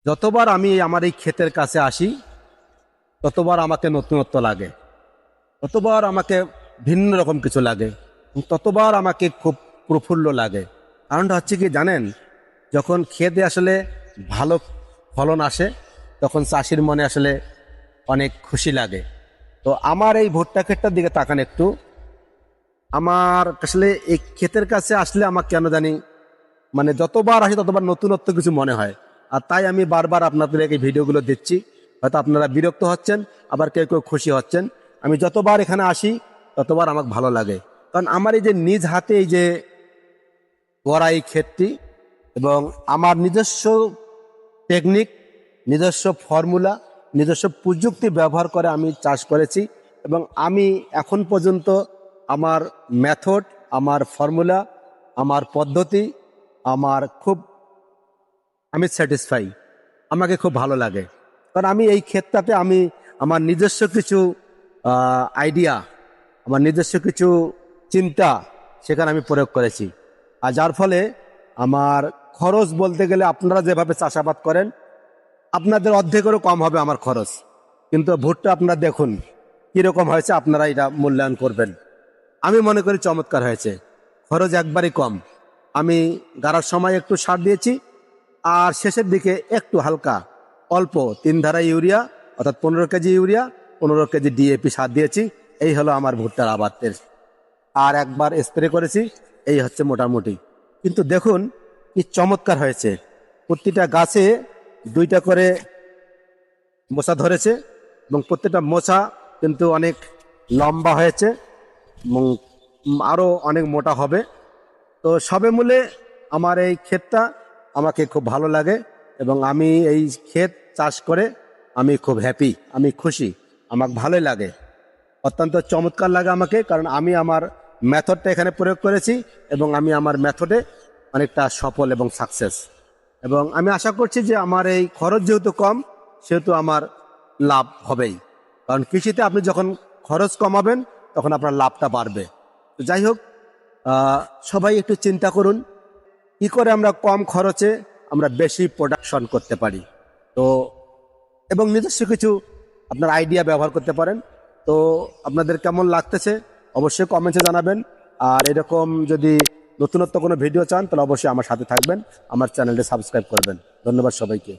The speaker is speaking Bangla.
যতবার আমি আমার এই ক্ষেতের কাছে আসি ততবার আমাকে নতুনত্ব লাগে, ততবার আমাকে ভিন্ন রকম কিছু লাগে, ততবার আমাকে খুব প্রফুল্ল লাগে। কারণটা হচ্ছে কি জানেন, যখন ক্ষেতে আসলে ভালো ফলন আসে তখন চাষির মনে আসলে অনেক খুশি লাগে। তো আমার এই ভুট্টা ক্ষেতটার দিকে তাকান একটু। আমার আসলে এই ক্ষেতের কাছে আসলে আমার কেন জানি মানে যতবার আসি ততবার নতুনত্ব কিছু মনে হয়। আর তাই আমি বারবার আপনাদের এই ভিডিওগুলো দিচ্ছি। হয়তো আপনারা বিরক্ত হচ্ছেন, আবার কেউ কেউ খুশি হচ্ছেন। আমি যতবার এখানে আসি ততবার আমাকে ভালো লাগে, কারণ আমার এই যে নিজ হাতে এই যে গড়া এই ক্ষেতটি, এবং আমার নিজস্ব টেকনিক, নিজস্ব ফর্মুলা, নিজস্ব প্রযুক্তি ব্যবহার করে আমি চাষ করেছি। এবং আমি এখন পর্যন্ত আমার মেথড, আমার ফর্মুলা, আমার পদ্ধতি আমার খুব আমি স্যাটিসফাই, আমাকে খুব ভালো লাগে। কারণ আমি এই ক্ষেত্রটাতে আমি আমার নিজস্ব কিছু আইডিয়া, আমার নিজস্ব কিছু চিন্তা সেখানে আমি প্রয়োগ করেছি। আর যার ফলে আমার খরচ বলতে গেলে আপনারা যেভাবে চাষাবাদ করেন আপনাদের অর্ধেকেরও কম হবে আমার খরচ। কিন্তু ভুট্টা আপনারা দেখুন কীরকম হয়েছে, আপনারা এটা মূল্যায়ন করবেন। আমি মনে করি চমৎকার হয়েছে, খরচ একবারই কম। আমি গাড়ার সময় একটু সার দিয়েছি, আর শেষের দিকে একটু হালকা অল্প 3 ধারা ইউরিয়া, অর্থাৎ 15 কেজি ইউরিয়া, 15 কেজি ডিএপি সার দিয়েছি। এই হলো আমার ভুট্টার আবাদের। আর একবার স্প্রে করেছি, এই হচ্ছে মোটামুটি। কিন্তু দেখুন কি চমৎকার হয়েছে, প্রতিটা গাছে 2টা করে মোচা ধরেছে, এবং প্রত্যেকটা মোচা কিন্তু অনেক লম্বা হয়েছে এবং আরও অনেক মোটা হবে। তো সবে মিলে আমার এই ক্ষেতটা আমাকে খুব ভালো লাগে, এবং আমি এই ক্ষেত চাষ করে আমি খুব হ্যাপি, আমি খুশি, আমাকে ভালোই লাগে, অত্যন্ত চমৎকার লাগে আমাকে। কারণ আমি আমার মেথডটা এখানে প্রয়োগ করেছি, এবং আমি আমার মেথডে অনেকটা সফল এবং সাকসেস। এবং আমি আশা করছি যে আমার এই খরচ যেহেতু কম, সেহেতু আমার লাভ হবেই। কারণ কৃষিতে আপনি যখন খরচ কমাবেন তখন আপনার লাভটা বাড়বে। তো যাই হোক, সবাই একটু চিন্তা করুন কি করে আমরা কম খরচে আমরা বেশি প্রোডাকশন করতে পারি। তো এবং নিজস্ব কিছু আপনার আইডিয়া ব্যবহার করতে পারেন। তো আপনাদের কেমন লাগতেছে অবশ্যই কমেন্টে জানাবেন। আর এরকম যদি নতুনত্ব কোনো ভিডিও চান তাহলে অবশ্যই আমার সাথে থাকবেন, আমার চ্যানেলটি সাবস্ক্রাইব করবেন। ধন্যবাদ সবাইকে।